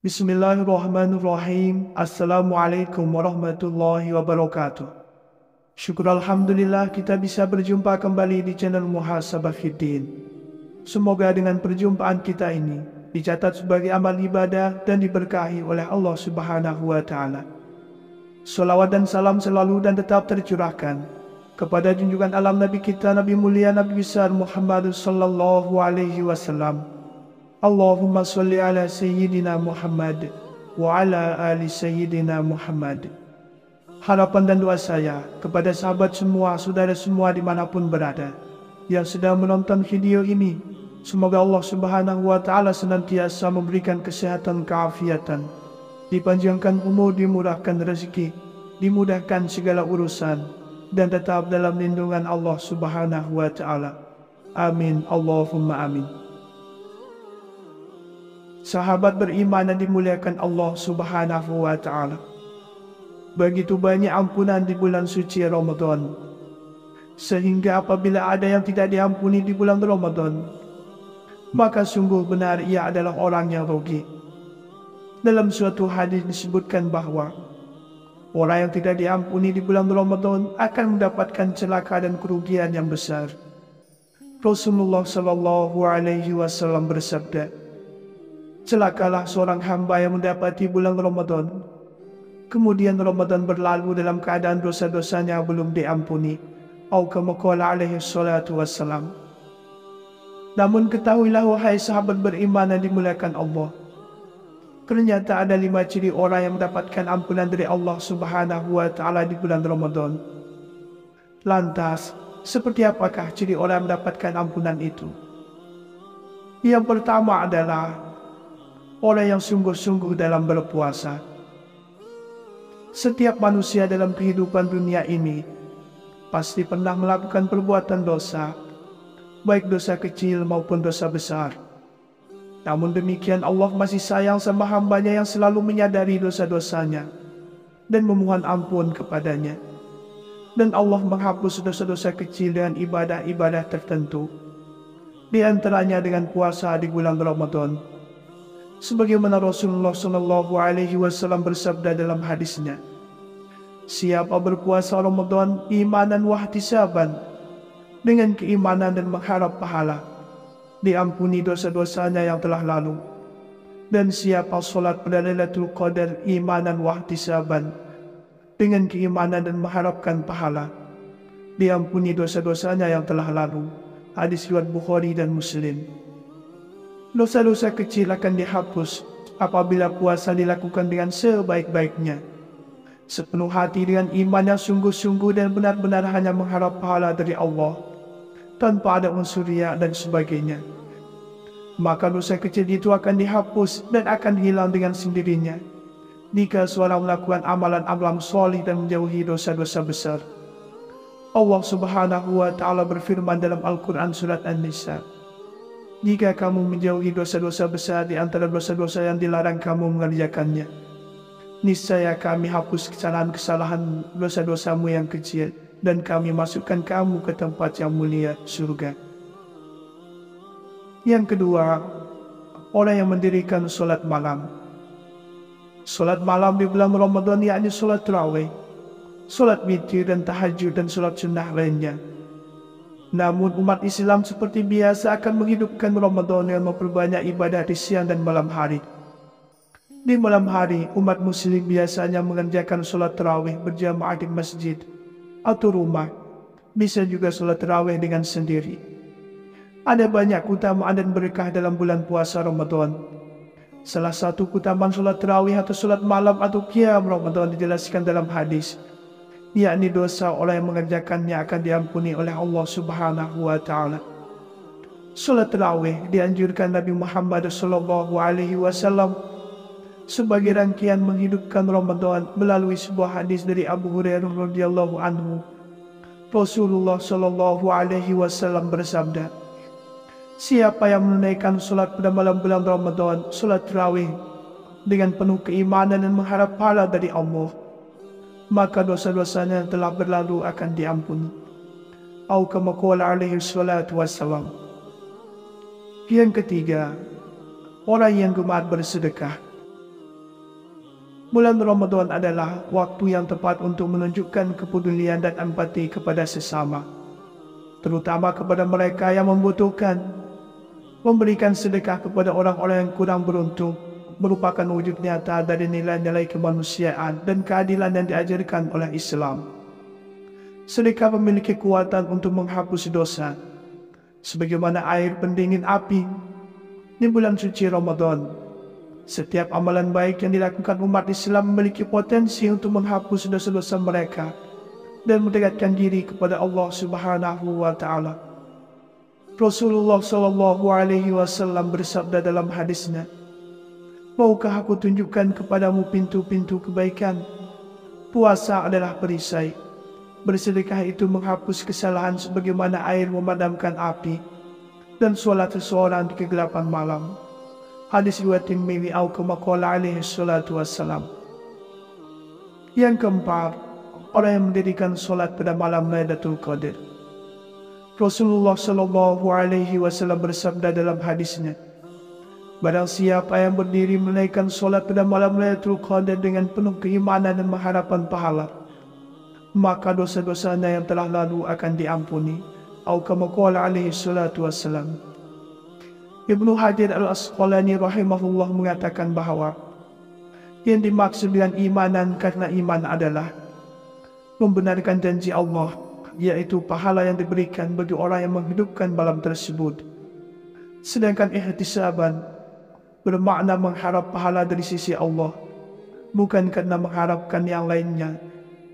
Bismillahirrahmanirrahim. Assalamualaikum warahmatullahi wabarakatuh. Syukur Alhamdulillah kita bisa berjumpa kembali di channel Muhasabah Fiddin. Semoga dengan perjumpaan kita ini dicatat sebagai amal ibadah dan diberkahi oleh Allah Subhanahu wa Ta'ala. Salawat dan salam selalu dan tetap tercurahkan kepada junjungan alam Nabi kita, Nabi mulia, Nabi besar Muhammad sallallahu alaihi wasallam. Allahumma salli ala Sayyidina Muhammad wa ala ali Sayyidina Muhammad. Harapan dan doa saya kepada sahabat semua, saudara semua dimanapun berada yang sedang menonton video ini, semoga Allah Subhanahu wa Ta'ala senantiasa memberikan kesehatan, keafiatan, dipanjangkan umur, dimurahkan rezeki, dimudahkan segala urusan, dan tetap dalam lindungan Allah Subhanahu wa Ta'ala. Amin, Allahumma amin. Sahabat beriman yang dimuliakan Allah Subhanahu wa Ta'ala, begitu banyak ampunan di bulan suci Ramadan, sehingga apabila ada yang tidak diampuni di bulan Ramadan, maka sungguh benar ia adalah orang yang rugi. Dalam suatu hadis disebutkan bahwa orang yang tidak diampuni di bulan Ramadan akan mendapatkan celaka dan kerugian yang besar. Rasulullah sallallahu alaihi wasallam bersabda, celakalah seorang hamba yang mendapati bulan Ramadan, kemudian Ramadan berlalu dalam keadaan dosa-dosanya belum diampuni. Atau kama qala alaihi salatu wassalam. Namun ketahuilah wahai sahabat beriman yang dimuliakan Allah, ternyata ada 5 ciri orang yang mendapatkan ampunan dari Allah Subhanahu wa Ta'ala di bulan Ramadan. Lantas, seperti apakah ciri orang yang mendapatkan ampunan itu? Yang pertama adalah orang yang sungguh-sungguh dalam berpuasa. Setiap manusia dalam kehidupan dunia ini pasti pernah melakukan perbuatan dosa, baik dosa kecil maupun dosa besar. Namun demikian Allah masih sayang sama hambanya yang selalu menyadari dosa-dosanya dan memohon ampun kepadanya. Dan Allah menghapus dosa-dosa kecil dengan ibadah-ibadah tertentu, di antaranya dengan puasa di bulan Ramadan. Sebagaimana Rasulullah sallallahu alaihi wasallam bersabda dalam hadisnya, siapa berpuasa Ramadan imanan wahtisaban, dengan keimanan dan mengharap pahala, diampuni dosa-dosanya yang telah lalu. Dan siapa solat pada Lailatul Qadar imanan wahtisaban, dengan keimanan dan mengharapkan pahala, diampuni dosa-dosanya yang telah lalu. Hadis riwayat Bukhari dan Muslim. Dosa-dosa kecil akan dihapus apabila puasa dilakukan dengan sebaik-baiknya, sepenuh hati dengan iman yang sungguh-sungguh dan benar-benar hanya mengharap pahala dari Allah, tanpa ada unsur riya dan sebagainya. Maka dosa kecil itu akan dihapus dan akan hilang dengan sendirinya jika seorang melakukan amalan-amalan soleh dan menjauhi dosa-dosa besar. Allah Subhanahu wa Ta'ala berfirman dalam Al-Quran surat An-Nisa, jika kamu menjauhi dosa-dosa besar di antara dosa-dosa yang dilarang kamu mengerjakannya, niscaya kami hapus kesalahan-kesalahan dosa-dosamu yang kecil, dan kami masukkan kamu ke tempat yang mulia, surga. Yang kedua, orang yang mendirikan solat malam. Solat malam di bulan Ramadan yakni solat tarawih, solat witir dan tahajud dan solat sunnah lainnya. Namun umat Islam seperti biasa akan menghidupkan Ramadan dengan memperbanyak ibadah di siang dan malam hari. Di malam hari, umat muslim biasanya mengerjakan solat tarawih berjamaah di masjid atau rumah. Bisa juga solat tarawih dengan sendiri. Ada banyak keutamaan dan berkah dalam bulan puasa Ramadan. Salah satu keutamaan solat tarawih atau solat malam atau qiyam Ramadan dijelaskan dalam hadis, yakni dosa orang yang mengerjakannya akan diampuni oleh Allah Subhanahu wa Ta'ala. Salat tarawih dianjurkan Nabi Muhammad sallallahu alaihi wasallam sebagai rangkaian menghidupkan Ramadan melalui sebuah hadis dari Abu Hurairah radhiyallahu anhu. Rasulullah sallallahu alaihi wasallam bersabda, siapa yang menunaikan salat pada malam bulan Ramadan, salat tarawih, dengan penuh keimanan dan mengharap pahala dari Allah, maka dosa-dosanya yang telah berlalu akan diampuni. Atau kama qala alaihi salatu wassalam. Yang ketiga, orang yang gemar bersedekah. Bulan Ramadan adalah waktu yang tepat untuk menunjukkan kepedulian dan empati kepada sesama, terutama kepada mereka yang membutuhkan. Memberikan sedekah kepada orang-orang yang kurang beruntung merupakan wujud nyata dari nilai-nilai kemanusiaan dan keadilan yang diajarkan oleh Islam. Sedekah memiliki kekuatan untuk menghapus dosa, sebagaimana air pendingin api di bulan suci Ramadan. Setiap amalan baik yang dilakukan umat Islam memiliki potensi untuk menghapus dosa-dosa mereka dan mendekatkan diri kepada Allah Subhanahu wa Ta'ala. Rasulullah Shallallahu Alaihi Wasallam bersabda dalam hadisnya, "Maukah aku tunjukkan kepadamu pintu-pintu kebaikan? Puasa adalah perisai. Bersedekah itu menghapus kesalahan sebagaimana air memadamkan api, dan sholat seseorang di kegelapan malam." Hadis riwayat Tirmidzi atau kama qala alaihi salatu wassalam. Yang keempat, orang yang mendirikan sholat pada malam Lailatul Qadar. Rasulullah Shallallahu Alaihi Wasallam bersabda dalam hadisnya, "Barang siapa yang berdiri menunaikan sholat pada malam Lailatul Qadar dengan penuh keimanan dan pengharapan pahala, maka dosa-dosanya yang telah lalu akan diampuni." Atau kama qala alaihi salatu wassalam. Ibnu Hajar al-Asqalani rahimahullah mengatakan bahwa yang dimaksud dengan imanan karena iman adalah membenarkan janji Allah, yaitu pahala yang diberikan bagi orang yang menghidupkan malam tersebut. Sedangkan ihtisaban bermakna mengharap pahala dari sisi Allah, bukan karena mengharapkan yang lainnya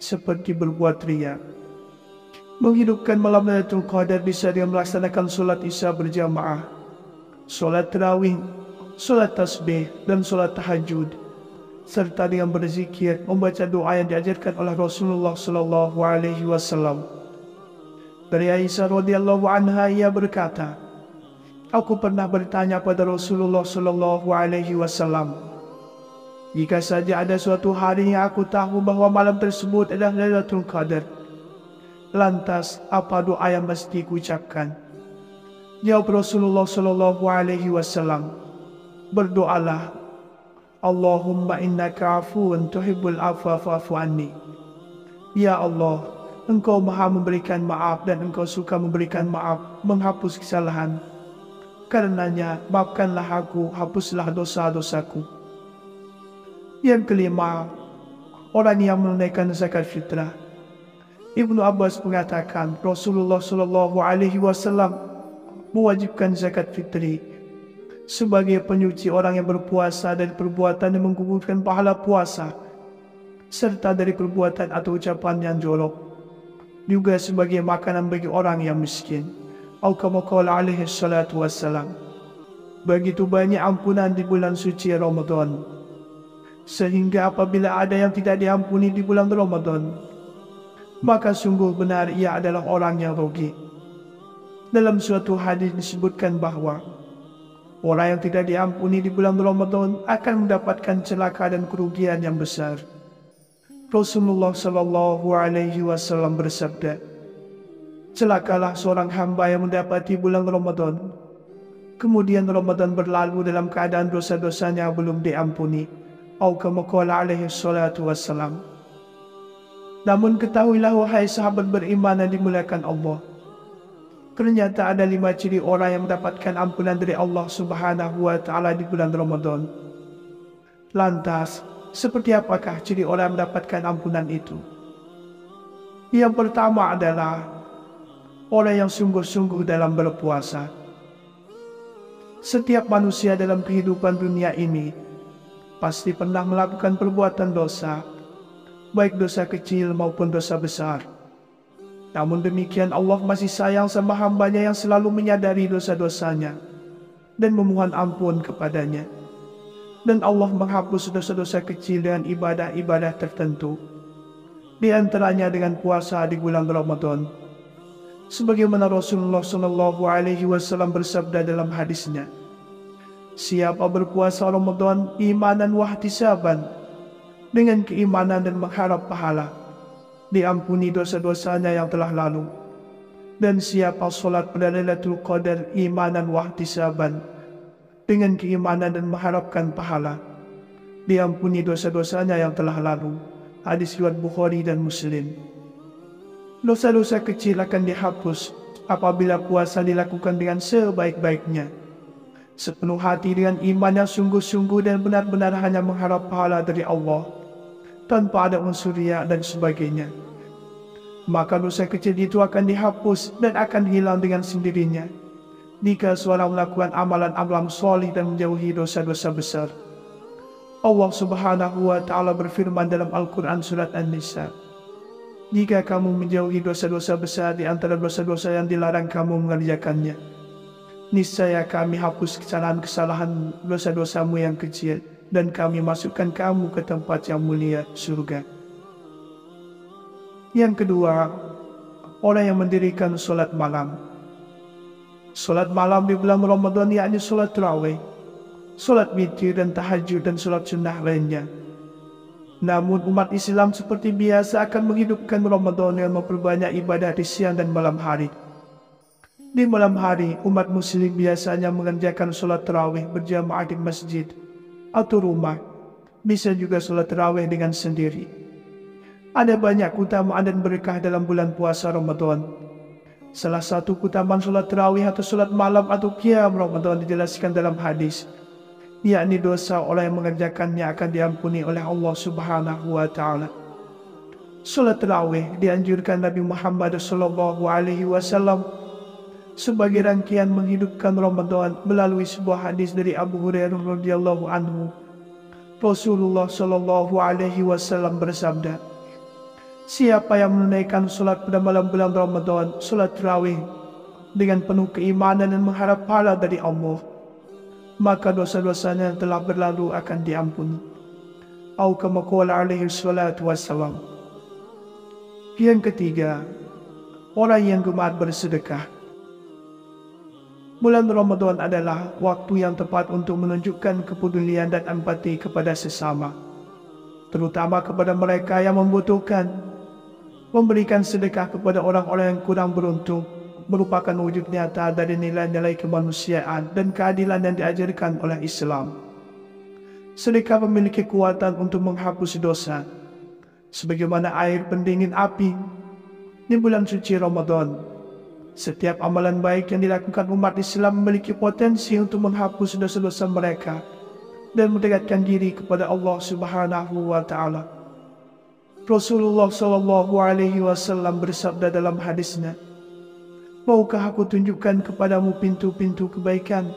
seperti berbuat riya. Menghidupkan malam Lailatul Qadar bisa dengan melaksanakan sholat isya berjamaah, sholat tarawih, sholat tasbih, dan sholat tahajud, serta dengan berzikir, membaca doa yang diajarkan oleh Rasulullah Sallallahu Alaihi Wasallam. Dari Aisyah radhiyallahu anha, ia berkata, "Aku pernah bertanya pada Rasulullah Sallallahu Alaihi Wasallam, jika saja ada suatu hari yang aku tahu bahwa malam tersebut adalah Lailatul Qadar, lantas apa doa yang mesti kuucapkan?" Jawab Rasulullah Shallallahu Alaihi Wasallam, "Berdoalah, Allahumma innaka afuun tuhibbul afwa fa'fu anni." Ya Allah, Engkau maha memberikan maaf dan Engkau suka memberikan maaf, menghapus kesalahan. Karenanya, maafkanlah aku, hapuslah dosa-dosaku. Yang kelima, orang yang menunaikan zakat fitrah. Ibnu Abbas mengatakan, Rasulullah Shallallahu Alaihi Wasallam mewajibkan zakat fitri sebagai penyuci orang yang berpuasa dari perbuatan yang menggugurkan pahala puasa, serta dari perbuatan atau ucapan yang jorok, juga sebagai makanan bagi orang yang miskin. Atau kama qala alaihi salatu wassalam. Begitu banyak ampunan di bulan suci Ramadan, sehingga apabila ada yang tidak diampuni di bulan Ramadan, maka sungguh benar ia adalah orang yang rugi. Dalam suatu hadis disebutkan bahwa orang yang tidak diampuni di bulan Ramadan akan mendapatkan celaka dan kerugian yang besar. Rasulullah Shallallahu Alaihi Wasallam bersabda, "Celakalah seorang hamba yang mendapati bulan Ramadan, kemudian Ramadan berlalu dalam keadaan dosa-dosanya belum diampuni." Atau kama qala alaihi salatu wassalam. Namun ketahuilah wahai sahabat beriman yang dimuliakan Allah, ternyata ada 5 ciri orang yang mendapatkan ampunan dari Allah Subhanahu wa Ta'ala di bulan Ramadan. Lantas, seperti apakah ciri orang yang mendapatkan ampunan itu? Yang pertama adalah orang yang sungguh-sungguh dalam berpuasa. Setiap manusia dalam kehidupan dunia ini pasti pernah melakukan perbuatan dosa, baik dosa kecil maupun dosa besar. Namun demikian Allah masih sayang sama hambanya yang selalu menyadari dosa-dosanya dan memohon ampun kepadanya. Dan Allah menghapus dosa-dosa kecil dengan ibadah-ibadah tertentu, di antaranya dengan puasa di bulan Ramadan. Sebagaimana Rasulullah Shallallahu Alaihi Wasallam bersabda dalam hadisnya, "Siapa berpuasa Ramadan imanan wahtisaban, dengan keimanan dan mengharap pahala, diampuni dosa-dosanya yang telah lalu. Dan siapa sholat pada Lailatul Qadar imanan wahtisaban, dengan keimanan dan mengharapkan pahala, diampuni dosa-dosanya yang telah lalu. Hadis riwayat Bukhari dan Muslim. Dosa-dosa kecil akan dihapus apabila puasa dilakukan dengan sebaik-baiknya, sepenuh hati dengan iman yang sungguh-sungguh dan benar-benar hanya mengharap pahala dari Allah, tanpa ada unsur riya dan sebagainya. Maka dosa kecil itu akan dihapus dan akan hilang dengan sendirinya jika seorang melakukan amalan-amalan soleh dan menjauhi dosa-dosa besar. Allah Subhanahu wa Ta'ala berfirman dalam Al-Quran surat An-Nisa, "Jika kamu menjauhi dosa-dosa besar di antara dosa-dosa yang dilarang kamu mengerjakannya, niscaya kami hapus kesalahan-kesalahan dosa-dosamu yang kecil dan kami masukkan kamu ke tempat yang mulia, surga." Yang kedua, orang yang mendirikan solat malam. Solat malam di bulan Ramadan yakni solat tarawih, solat witir dan tahajud dan solat sunnah lainnya. Namun umat Islam seperti biasa akan menghidupkan Ramadan dengan memperbanyak ibadah di siang dan malam hari. Di malam hari, umat muslim biasanya mengerjakan solat tarawih berjamaah di masjid atau rumah. Bisa juga solat tarawih dengan sendiri. Ada banyak keutamaan dan berkah dalam bulan puasa Ramadan. Salah satu keutamaan solat tarawih atau solat malam atau qiyam Ramadan dijelaskan dalam hadis, yakni dosa orang yang mengerjakannya akan diampuni oleh Allah Subhanahu wa Ta'ala. Solat tarawih dianjurkan Nabi Muhammad SAW sebagai rangkaian menghidupkan Ramadan melalui sebuah hadis dari Abu Hurairah radhiyallahu anhu. Rasulullah SAW bersabda, "Siapa yang menunaikan solat pada malam bulan Ramadan, solat tarawih, dengan penuh keimanan dan mengharap pahala dari Allah, maka dosa-dosanya yang telah berlalu akan diampuni." Atau kama qala alaihi salatu wassalam. Yang ketiga, orang yang gemar bersedekah. Bulan Ramadan adalah waktu yang tepat untuk menunjukkan kepedulian dan empati kepada sesama, terutama kepada mereka yang membutuhkan. Memberikan sedekah kepada orang-orang yang kurang beruntung merupakan wujud nyata dari nilai-nilai kemanusiaan dan keadilan yang diajarkan oleh Islam. Sedekah memiliki kekuatan untuk menghapus dosa, sebagaimana air pendingin api di bulan suci Ramadan. Setiap amalan baik yang dilakukan umat Islam memiliki potensi untuk menghapus dosa-dosa mereka dan mendekatkan diri kepada Allah Subhanahu wa Ta'ala. Rasulullah SAW bersabda dalam hadisnya, "Maukah aku tunjukkan kepadamu pintu-pintu kebaikan?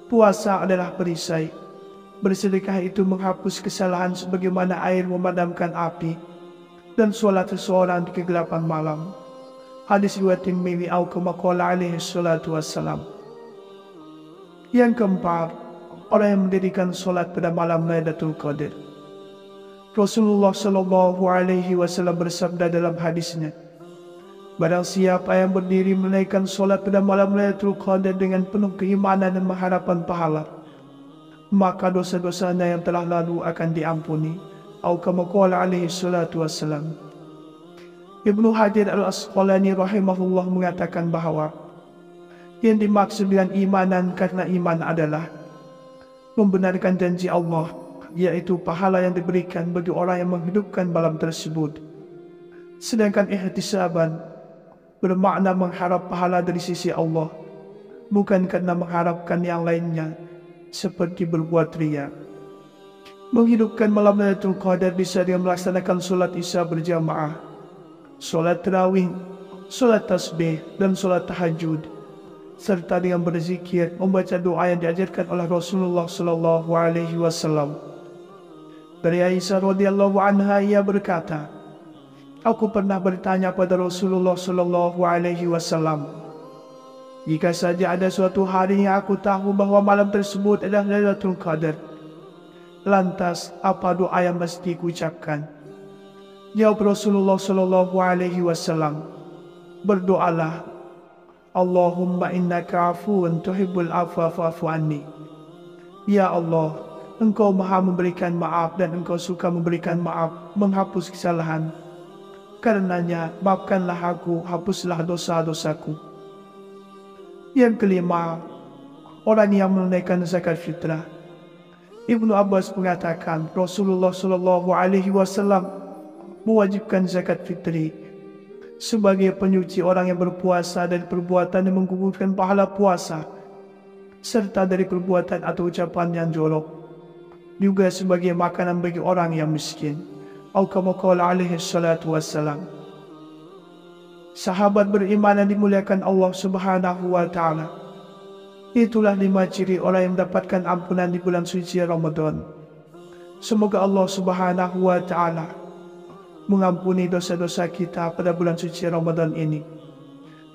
Puasa adalah perisai. Bersedekah itu menghapus kesalahan sebagaimana air memadamkan api, dan solat seseorang di kegelapan malam." Hadis riwayat Tirmidzi atau kama qala alaihi salatu wassalam. Yang keempat, orang yang mendirikan solat pada malam Lailatul Qadar. Rasulullah SAW bersabda dalam hadisnya, "Barang siapa yang berdiri menaikkan solat pada malam Lailatul Qadar dengan penuh keimanan dan pengharapan pahala, maka dosa-dosanya yang telah lalu akan diampuni." Atau kama qala alaihi salatu wassalam. Ibnu Hajar al-Asqalani rahimahullah mengatakan bahawa yang dimaksud dengan imanan karena iman adalah membenarkan janji Allah, yaitu pahala yang diberikan bagi orang yang menghidupkan malam tersebut. Sedangkan ihtisaban bermakna mengharap pahala dari sisi Allah, bukan karena mengharapkan yang lainnya seperti berbuat riya. Menghidupkan malam Lailatul Qadar bisa dengan melaksanakan solat isya berjamaah, solat tarawih, solat tasbih dan solat tahajud, serta dengan berzikir, membaca doa yang diajarkan oleh Rasulullah SAW. Dari Aisyah radhiyallahu anha, ia berkata, "Aku pernah bertanya pada Rasulullah SAW, jika saja ada suatu hari yang aku tahu bahwa malam tersebut adalah Lailatul Qadar, lantas apa doa yang mesti kuucapkan?" Jawab Rasulullah SAW, "Berdoalah, Allahumma innaka afuun tuhibbul afwa fa'fu anni." Ya Allah, Engkau maha memberikan maaf dan Engkau suka memberikan maaf, menghapus kesalahan. Karenanya, maafkanlah aku, hapuslah dosa-dosaku. Yang kelima, orang yang menunaikan zakat fitrah. Ibnu Abbas mengatakan Rasulullah Shallallahu Alaihi Wasallam mewajibkan zakat fitri sebagai penyuci orang yang berpuasa dari perbuatan yang menggugurkan pahala puasa, serta dari perbuatan atau ucapan yang jorok, juga sebagai makanan bagi orang yang miskin. Atau kama qala alaihi salatu wassalam. Sahabat beriman yang dimuliakan Allah Subhanahu wa taala, itulah 5 ciri orang yang mendapatkan ampunan di bulan suci Ramadan. Semoga Allah Subhanahu wa taala mengampuni dosa-dosa kita pada bulan suci Ramadan ini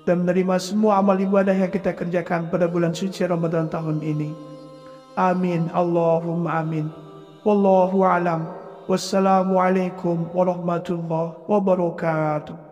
dan menerima semua amal ibadah yang kita kerjakan pada bulan suci Ramadan tahun ini. Amin. Allahumma amin. Wallahu a'lam. Wassalamualaikum warahmatullahi wabarakatuh.